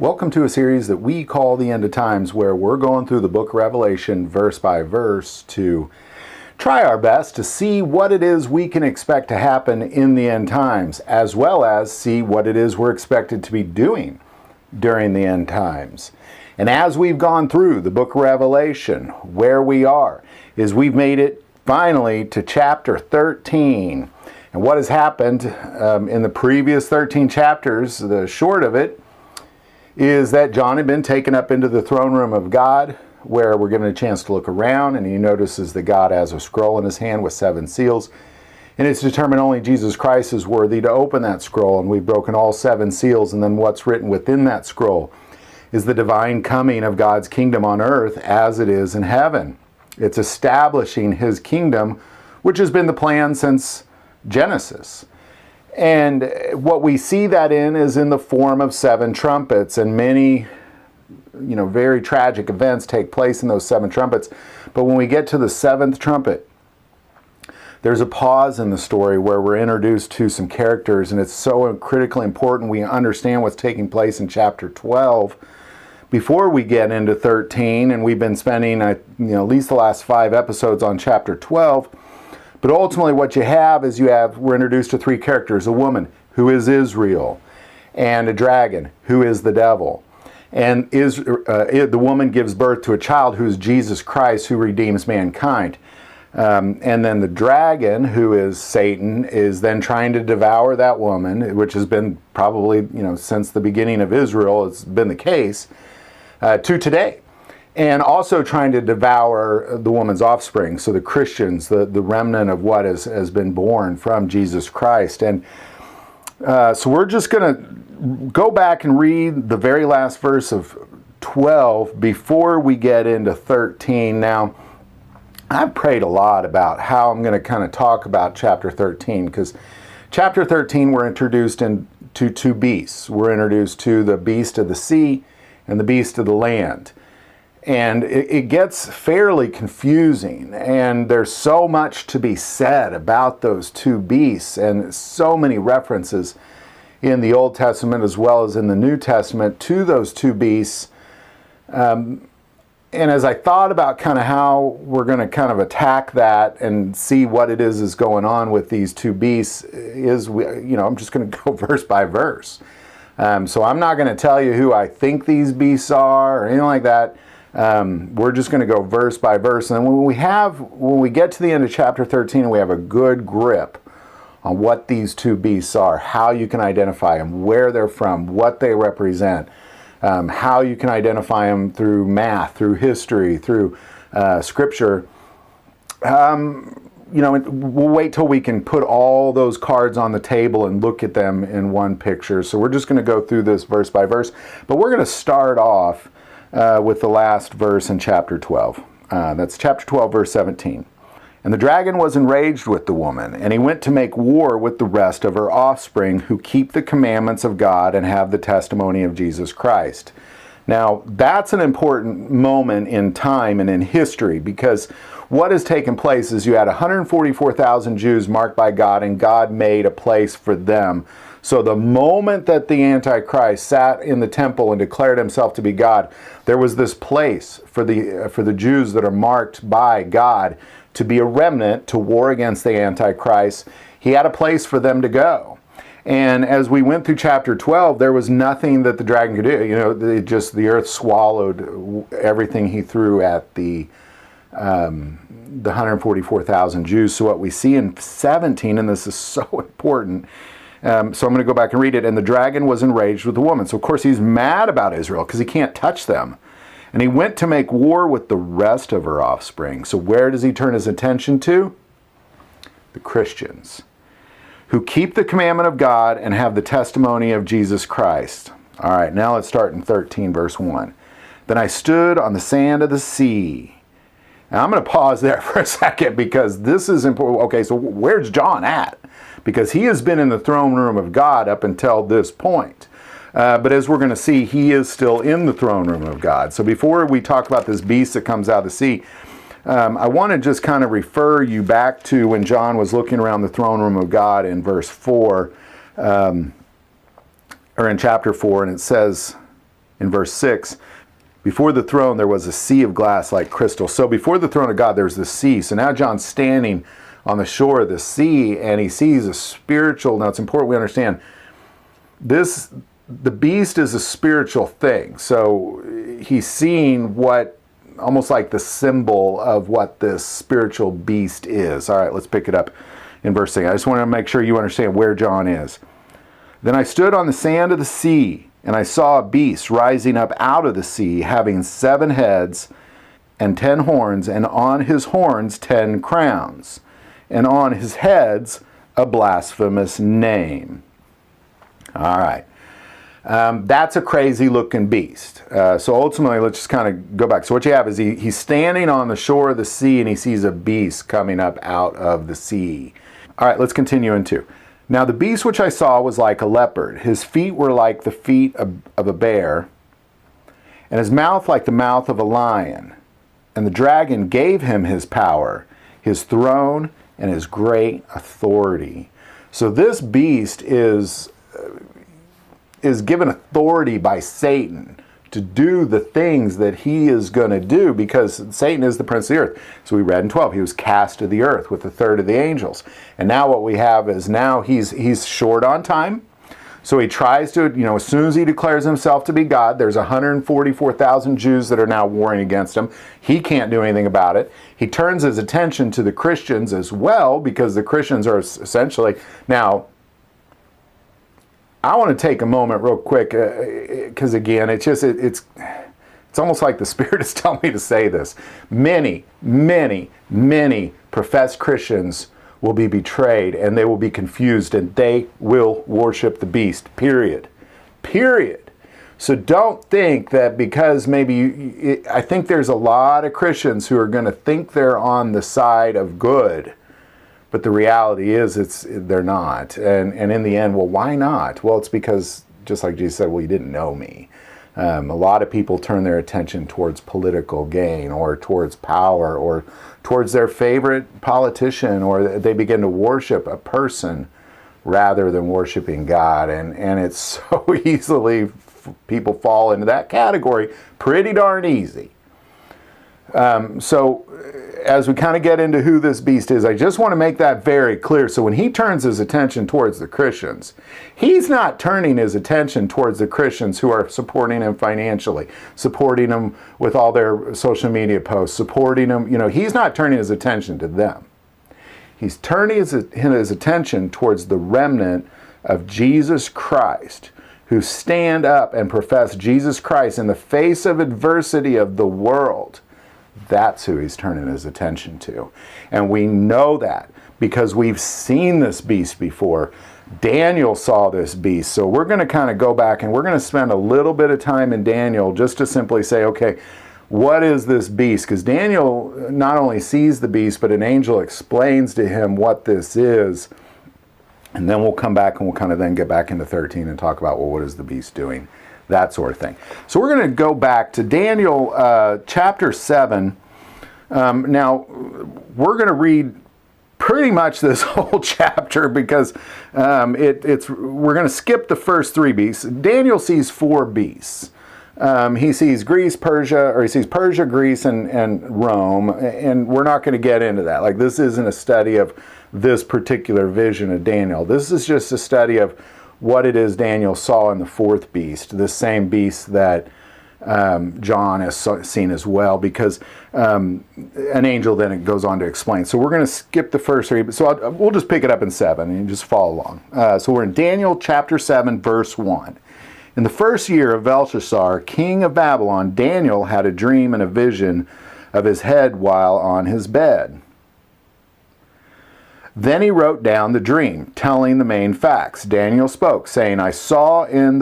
Welcome to a series that we call The End of Times, where we're going through the book of Revelation verse by verse to try our best to see what it is we can expect to happen in the end times, as well as see what it is we're expected to be doing during the end times. And as we've gone through the book of Revelation, where we are is we've made it finally to chapter 13. And what has happened in the previous 13 chapters, the short of it, is that John had been taken up into the throne room of God, where we're given a chance to look around, and he notices that God has a scroll in his hand with 7 seals, and it's determined only Jesus Christ is worthy to open that scroll, and we've broken all 7 seals, and then what's written within that scroll is the divine coming of God's kingdom on earth as it is in heaven. It's establishing his kingdom, which has been the plan since Genesis. And what we see that in is in the form of 7 trumpets, and many, very tragic events take place in those 7 trumpets. But when we get to the 7th trumpet, there's a pause in the story where we're introduced to some characters, and it's so critically important we understand what's taking place in chapter 12 before we get into 13. And we've been spending at least the last 5 episodes on chapter 12. But ultimately what you have is we're introduced to 3 characters: a woman, who is Israel, and a dragon, who is the devil. And the woman gives birth to a child who is Jesus Christ, who redeems mankind. And then the dragon, who is Satan, is then trying to devour that woman, which has been probably, since the beginning of Israel, it's been the case, to today. And also trying to devour the woman's offspring, so the Christians, the remnant of what has been born from Jesus Christ. And so we're just going to go back and read the very last verse of 12 before we get into 13. Now, I've prayed a lot about how I'm going to kind of talk about chapter 13, because chapter 13 we're introduced to 2 beasts. We're introduced to the beast of the sea and the beast of the land. And it gets fairly confusing, and there's so much to be said about those 2 beasts, and so many references in the Old Testament as well as in the New Testament to those 2 beasts. And as I thought about kind of how we're going to kind of attack that and see what it is going on with these 2 beasts, I'm just going to go verse by verse. So I'm not going to tell you who I think these beasts are or anything like that. We're just going to go verse by verse, and then when we get to the end of chapter 13 and we have a good grip on what these 2 beasts are, how you can identify them, where they're from, what they represent, how you can identify them through math, through history, through scripture, we'll wait till we can put all those cards on the table and look at them in one picture. So we're just going to go through this verse by verse, but we're going to start off with the last verse in chapter 12. That's chapter 12, verse 17. And the dragon was enraged with the woman, and he went to make war with the rest of her offspring, who keep the commandments of God and have the testimony of Jesus Christ. Now, that's an important moment in time and in history, because what has taken place is you had 144,000 Jews marked by God, and God made a place for them. So the moment that the Antichrist sat in the temple and declared himself to be God, there was this place for the Jews that are marked by God to be a remnant to war against the Antichrist. He had a place for them to go. And as we went through chapter 12, there was nothing that the dragon could do. The earth swallowed everything he threw at the 144,000 Jews. So what we see in 17, and this is so important, so I'm going to go back and read it. And the dragon was enraged with the woman. So of course he's mad about Israel because he can't touch them. And he went to make war with the rest of her offspring. So where does he turn his attention to? The Christians, who keep the commandment of God and have the testimony of Jesus Christ. All right, now let's start in 13, verse 1. Then I stood on the sand of the sea. Now I'm going to pause there for a second, because this is important. Okay, so where's John at? Because he has been in the throne room of God up until this point. But as we're going to see, he is still in the throne room of God. So before we talk about this beast that comes out of the sea, I want to just kind of refer you back to when John was looking around the throne room of God in verse 4, or in chapter 4, and it says, in verse 6, before the throne there was a sea of glass like crystal. So before the throne of God there's the sea. So now John's standing on the shore of the sea, and he sees a spiritual, now it's important we understand, the beast is a spiritual thing. So he's seeing what, almost like the symbol of what this spiritual beast is. All right, let's pick it up in verse 6. I just want to make sure you understand where John is. Then I stood on the sand of the sea, and I saw a beast rising up out of the sea, having 7 heads and 10 horns, and on his horns 10 crowns, and on his heads a blasphemous name. All right. That's a crazy looking beast. So ultimately, let's just kind of go back. So what you have is he's standing on the shore of the sea, and he sees a beast coming up out of the sea. All right, let's continue into. Now the beast which I saw was like a leopard. His feet were like the feet of a bear, and his mouth like the mouth of a lion. And the dragon gave him his power, his throne, and his great authority. So this beast is given authority by Satan to do the things that he is going to do, because Satan is the prince of the earth. So we read in 12, he was cast to the earth with a third of the angels. And now what we have is now he's short on time. So he tries to, as soon as he declares himself to be God, there's 144,000 Jews that are now warring against him. He can't do anything about it. He turns his attention to the Christians as well, because the Christians are essentially, now, I want to take a moment real quick, because again, it's almost like the Spirit is telling me to say this. Many, many, many professed Christians will be betrayed, and they will be confused, and they will worship the beast, period. Period. So don't think that because maybe, I think there's a lot of Christians who are going to think they're on the side of good. But the reality is they're not. And in the end, well, why not? Well, it's because, just like Jesus said, well, you didn't know me. A lot of people turn their attention towards political gain, or towards power, or towards their favorite politician, or they begin to worship a person rather than worshiping God. And it's so easily, people fall into that category pretty darn easy. So as we kind of get into who this beast is, I just want to make that very clear. So when he turns his attention towards the Christians, he's not turning his attention towards the Christians who are supporting him financially, supporting him with all their social media posts, supporting him. He's not turning his attention to them. He's turning his attention towards the remnant of Jesus Christ, who stand up and profess Jesus Christ in the face of adversity of the world. That's who he's turning his attention to. And we know that because we've seen this beast before. Daniel saw this beast. So we're going to kind of go back, and we're going to spend a little bit of time in Daniel just to simply say, okay, what is this beast? Because Daniel not only sees the beast, but an angel explains to him what this is. And then we'll come back and we'll kind of then get back into 13 and talk about, well, what is the beast doing? That sort of thing. So we're going to go back to Daniel chapter 7. Now, we're going to read pretty much this whole chapter because we're going to skip the first 3 beasts. Daniel sees 4 beasts. He sees Persia, Greece, and Rome, and we're not going to get into that. Like, this isn't a study of this particular vision of Daniel. This is just a study of what it is Daniel saw in the 4th beast, the same beast that John has seen as well, because an angel then it goes on to explain. So we're going to skip the first 3, so we'll just pick it up in 7 and you just follow along. So we're in Daniel chapter 7, verse 1. In the first year of Belshazzar, king of Babylon, Daniel had a dream and a vision of his head while on his bed. Then he wrote down the dream, telling the main facts. Daniel spoke, saying, I saw in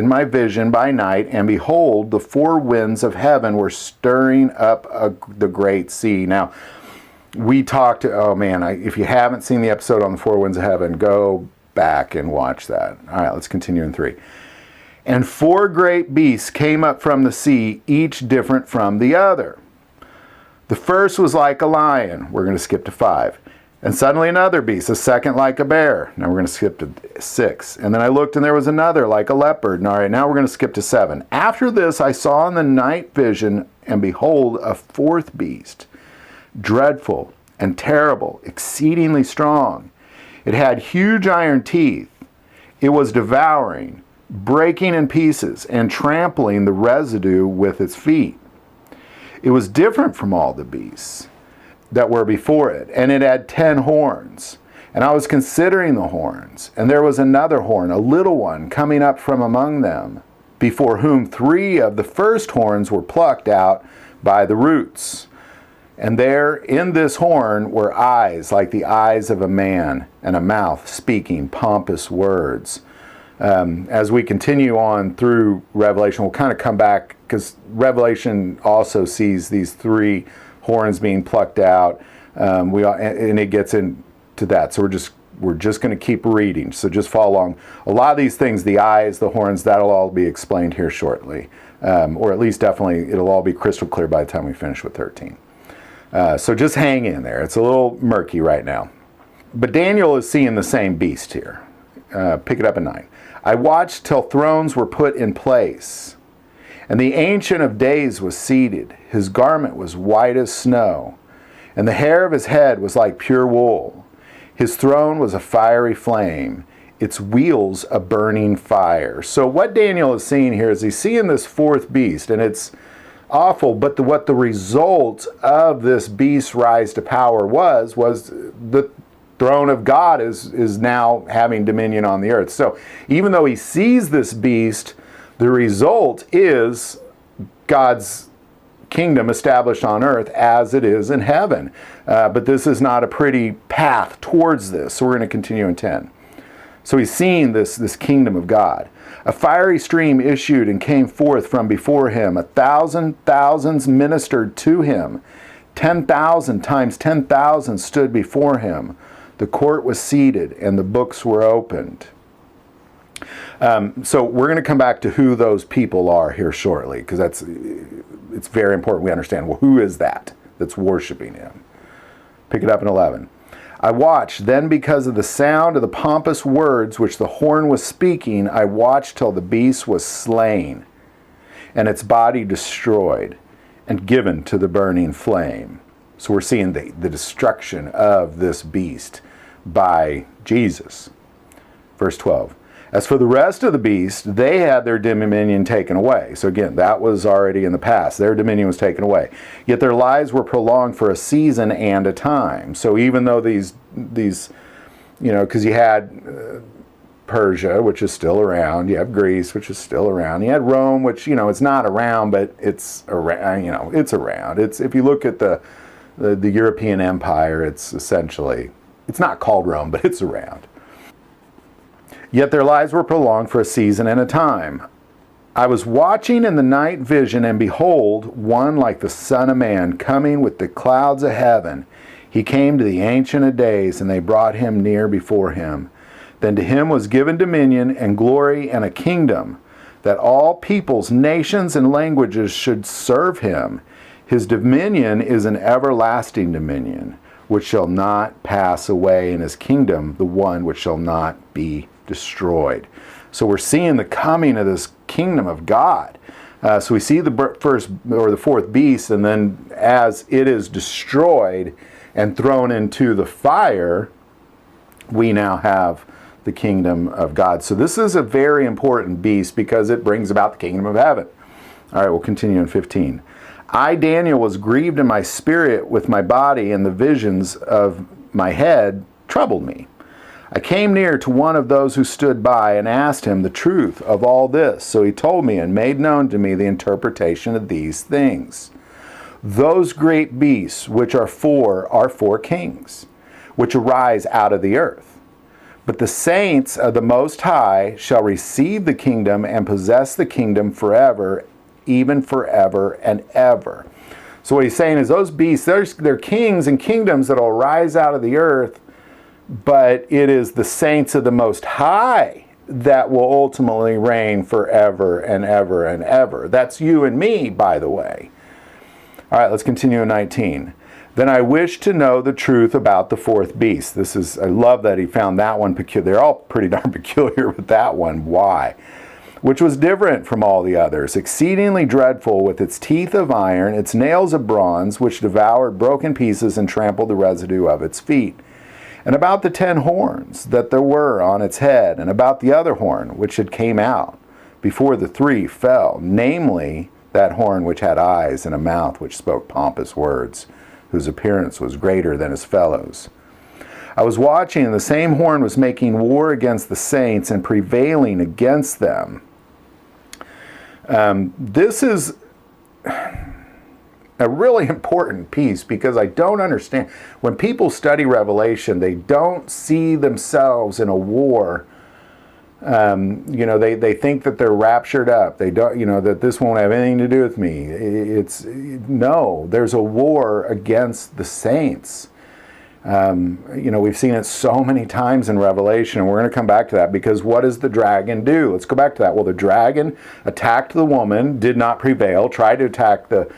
my vision by night, and behold, the 4 winds of heaven were stirring up the great sea. Now, we talked, if you haven't seen the episode on the 4 winds of heaven, go back and watch that. All right, let's continue in 3. And 4 great beasts came up from the sea, each different from the other. The first was like a lion. We're going to skip to 5. And suddenly another beast, a second like a bear. Now we're going to skip to 6. And then I looked, and there was another like a leopard. And all right, now we're going to skip to 7. After this I saw in the night vision, and behold, a fourth beast, dreadful and terrible, exceedingly strong. It had huge iron teeth. It was devouring, breaking in pieces, and trampling the residue with its feet. It was different from all the beasts that were before it, and it had 10 horns. And I was considering the horns, and there was another horn, a little one, coming up from among them, before whom 3 of the first horns were plucked out by the roots. And there in this horn were eyes like the eyes of a man, and a mouth speaking pompous words. As we continue on through Revelation, we'll kind of come back, because Revelation also sees these 3 horns being plucked out, and it gets into that. So we're just going to keep reading. So just follow along. A lot of these things, the eyes, the horns, that'll all be explained here shortly, or at least definitely it'll all be crystal clear by the time we finish with 13. So just hang in there. It's a little murky right now, but Daniel is seeing the same beast here. Pick it up at 9. I watched till thrones were put in place, and the Ancient of Days was seated. His garment was white as snow, and the hair of his head was like pure wool. His throne was a fiery flame, its wheels a burning fire. So what Daniel is seeing here is he's seeing this fourth beast, and it's awful, but what the result of this beast's rise to power was the throne of God is now having dominion on the earth. So even though he sees this beast, the result is God's kingdom established on earth as it is in heaven. But this is not a pretty path towards this. So we're going to continue in 10. So he's seeing this kingdom of God. A fiery stream issued and came forth from before him. 1,000 thousands ministered to him. 10,000 times 10,000 stood before him. The court was seated and the books were opened. So we're going to come back to who those people are here shortly, because it's very important we understand, well, who is that that's worshiping him? Pick it up in 11. I watched, then because of the sound of the pompous words which the horn was speaking, I watched till the beast was slain, and its body destroyed, and given to the burning flame. So we're seeing the destruction of this beast by Jesus. Verse 12. As for the rest of the beast, they had their dominion taken away. So again, that was already in the past. Their dominion was taken away. Yet their lives were prolonged for a season and a time. So even though these because you had Persia, which is still around. You have Greece, which is still around. You had Rome, which, it's not around, but it's around, it's around. If you look at the European Empire, it's essentially, it's not called Rome, but it's around. Yet their lives were prolonged for a season and a time. I was watching in the night vision, and behold, one like the Son of Man coming with the clouds of heaven. He came to the Ancient of Days, and they brought him near before him. Then to him was given dominion and glory and a kingdom, that all peoples, nations, and languages should serve him. His dominion is an everlasting dominion, which shall not pass away, and his kingdom the one which shall not be destroyed. So we're seeing the coming of this kingdom of God. So we see the first or the fourth beast, and then as it is destroyed and thrown into the fire, we now have the kingdom of God. So this is a very important beast because it brings about the kingdom of heaven. All right, we'll continue in 15. I, Daniel, was grieved in my spirit with my body, and the visions of my head troubled me. I came near to one of those who stood by and asked him the truth of all this. So he told me and made known to me the interpretation of these things. Those great beasts which are four kings, which arise out of the earth. But the saints of the Most High shall receive the kingdom and possess the kingdom forever, even forever and ever. So what he's saying is those beasts, they're kings and kingdoms that will rise out of the earth, but it is the saints of the Most High that will ultimately reign forever and ever and ever. That's you and me, by the way. All right, let's continue in 19. Then I wish to know the truth about the fourth beast. I love that he found that one peculiar. They're all pretty darn peculiar with that one. Why? Which was different from all the others, exceedingly dreadful, with its teeth of iron, its nails of bronze, which devoured broken pieces and trampled the residue of its feet. And about the 10 horns that there were on its head, and about the other horn which had came out before the 3 fell, namely that horn which had eyes and a mouth which spoke pompous words, whose appearance was greater than his fellows. I was watching, and the same horn was making war against the saints and prevailing against them. This is a really important piece, because I don't understand. When people study Revelation, they don't see themselves in a war. They think that they're raptured up. They don't, that this won't have anything to do with me. No, there's a war against the saints. We've seen it so many times in Revelation, and we're going to come back to that, because what does the dragon do? Let's go back to that. Well, the dragon attacked the woman, did not prevail, tried to attack the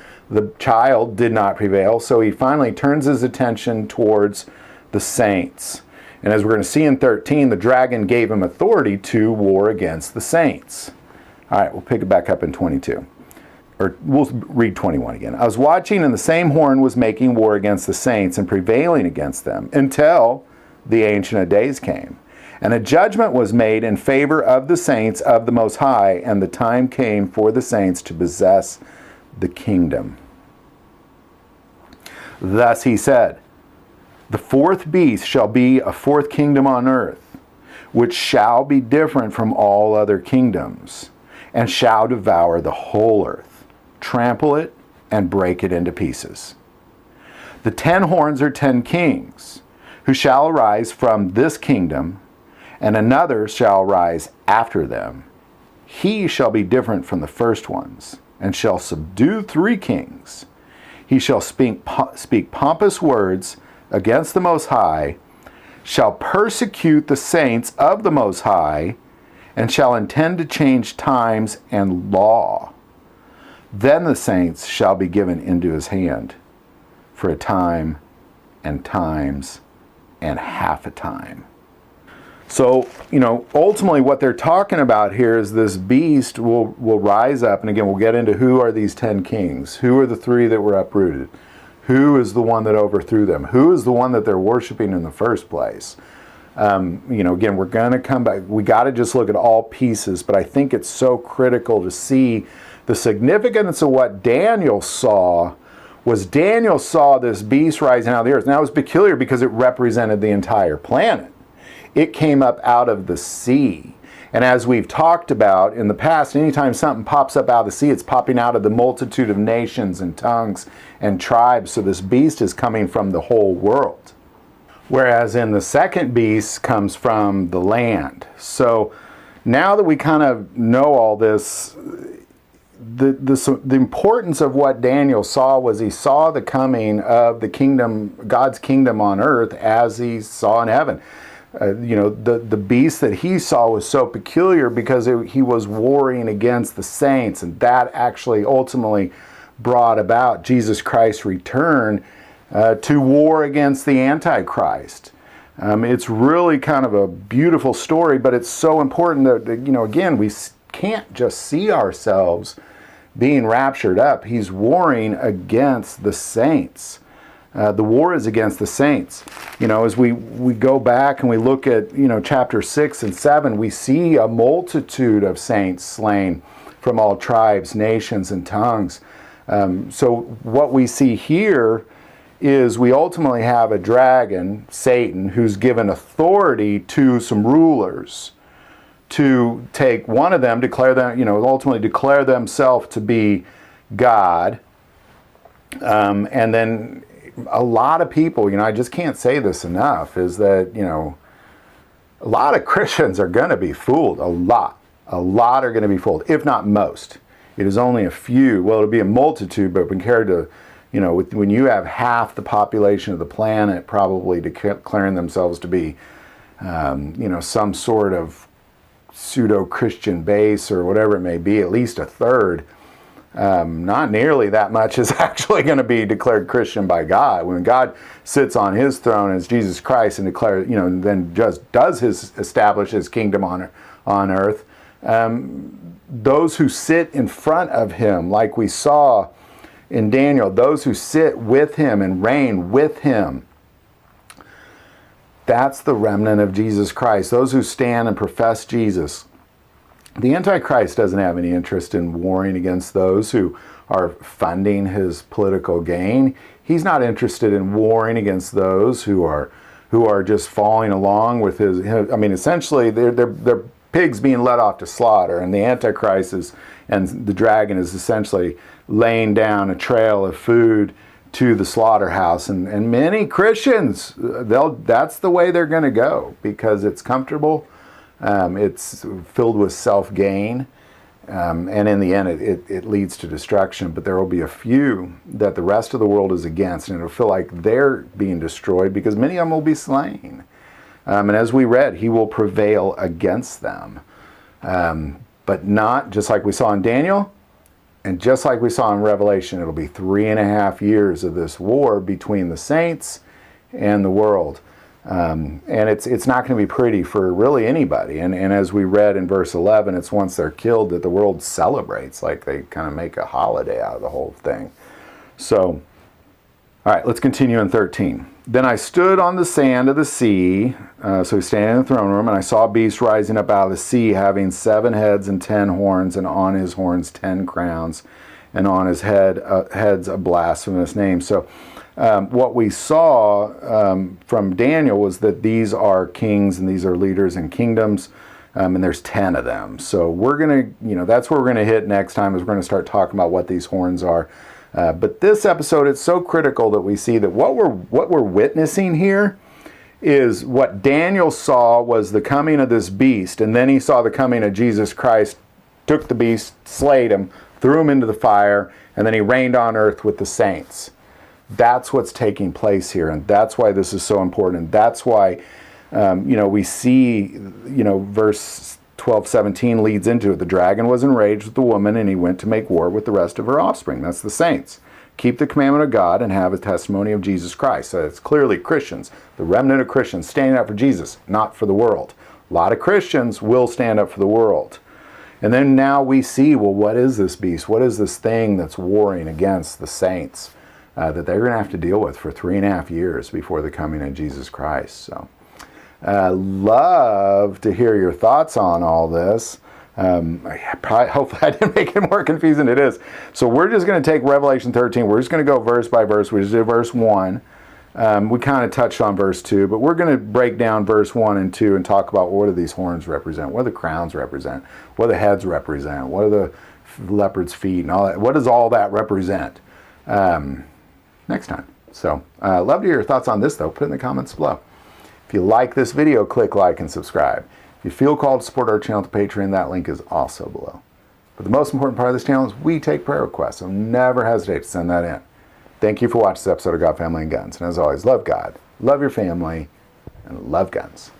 child, did not prevail, so he finally turns his attention towards the saints. And as we're going to see in 13, the dragon gave him authority to war against the saints. All right, we'll pick it back up in 22. Or we'll read 21 again. I was watching, and the same horn was making war against the saints and prevailing against them, until the Ancient of Days came. And a judgment was made in favor of the saints of the Most High, and the time came for the saints to possess the kingdom. Thus he said, the fourth beast shall be a fourth kingdom on earth, which shall be different from all other kingdoms, and shall devour the whole earth, trample it, and break it into pieces. The 10 horns are 10 kings, who shall arise from this kingdom, and another shall rise after them. He shall be different from the first ones, and shall subdue 3 kings. He shall speak pompous words against the Most High, shall persecute the saints of the Most High, and shall intend to change times and law. Then the saints shall be given into his hand for a time and times and half a time. So, ultimately what they're talking about here is this beast will rise up. And again, we'll get into who are these 10 kings. Who are the 3 that were uprooted? Who is the one that overthrew them? Who is the one that they're worshiping in the first place? Again, we're going to come back. We got to just look at all pieces, but I think it's so critical to see the significance of what Daniel saw. Daniel saw this beast rising out of the earth. Now, it was peculiar because it represented the entire planet. It came up out of the sea. And as we've talked about in the past, anytime something pops up out of the sea, it's popping out of the multitude of nations and tongues and tribes. So this beast is coming from the whole world. Whereas in the second beast comes from the land. So now that we kind of know all this, the importance of what Daniel saw was he saw the coming of the kingdom, God's kingdom on earth, as he saw in heaven. The beast that he saw was so peculiar because he was warring against the saints, and that actually ultimately brought about Jesus Christ's return to war against the Antichrist. It's really kind of a beautiful story, but it's so important that, again, we can't just see ourselves being raptured up. He's warring against the saints. The war is against the saints. As we go back and we look at, chapter 6 and 7, we see a multitude of saints slain from all tribes, nations, and tongues. So what we see here is we ultimately have a dragon, Satan, who's given authority to some rulers to take one of them, ultimately declare themselves to be God, and then a lot of people, I just can't say this enough, is that, a lot of Christians are going to be fooled. A lot are going to be fooled, if not most. It is only a few. Well, it'll be a multitude, but compared to, when you have half the population of the planet probably declaring themselves to be, some sort of pseudo-Christian base or whatever it may be, at least a third, not nearly that much is actually going to be declared Christian by God. When God sits on his throne as Jesus Christ and declares, then just establish his kingdom on earth, those who sit in front of him, like we saw in Daniel, those who sit with him and reign with him, that's the remnant of Jesus Christ. Those who stand and profess Jesus. The Antichrist doesn't have any interest in warring against those who are funding his political gain. He's not interested in warring against those who are just following along with his. Essentially, they're pigs being led off to slaughter, and the Antichrist and the dragon is essentially laying down a trail of food to the slaughterhouse, and many Christians, that's the way they're going to go, because it's comfortable, it's filled with self-gain, and in the end it leads to destruction. But there will be a few that the rest of the world is against, and it'll feel like they're being destroyed because many of them will be slain. And as we read, he will prevail against them, but not just like we saw in Daniel. And just like we saw in Revelation, it'll be 3.5 years of this war between the saints and the world. And it's not going to be pretty for really anybody. And as we read in verse 11, it's once they're killed that the world celebrates, like they kind of make a holiday out of the whole thing. So, all right, let's continue in 13. Then I stood on the sand of the sea, so he's standing in the throne room, and I saw a beast rising up out of the sea, having 7 heads and 10 horns, and on his horns 10 crowns, and on his heads a blasphemous name. So what we saw from Daniel was that these are kings, and these are leaders and kingdoms, and there's 10 of them. So we're going to, that's where we're going to hit next time, is we're going to start talking about what these horns are. But this episode, it's so critical that we see that what we're witnessing here is what Daniel saw was the coming of this beast, and then he saw the coming of Jesus Christ, took the beast, slayed him, threw him into the fire, and then he reigned on earth with the saints. That's what's taking place here, and that's why this is so important. And that's why, we see, verse 12:17 leads into it. The dragon was enraged with the woman, and he went to make war with the rest of her offspring. That's the saints. Keep the commandment of God and have a testimony of Jesus Christ. So it's clearly Christians, the remnant of Christians, standing up for Jesus, not for the world. A lot of Christians will stand up for the world. And then now we see, well, what is this beast? What is this thing that's warring against the saints that they're going to have to deal with for 3.5 years before the coming of Jesus Christ? So love to hear your thoughts on all this. Hopefully I didn't make it more confusing than it is. So we're just going to take Revelation 13. We're just going to go verse by verse. We just did verse 1. We kind of touched on verse 2, but we're going to break down verse 1 and 2 and talk about what do these horns represent, what do the crowns represent, what do the heads represent, what are the leopard's feet and all that. What does all that represent next time? So love to hear your thoughts on this, though. Put it in the comments below. If you like this video, click like and subscribe. If you feel called to support our channel to Patreon, that link is also below. But the most important part of this channel is we take prayer requests, so never hesitate to send that in. Thank you for watching this episode of God, Family, and Guns. And as always, love God, love your family, and love guns.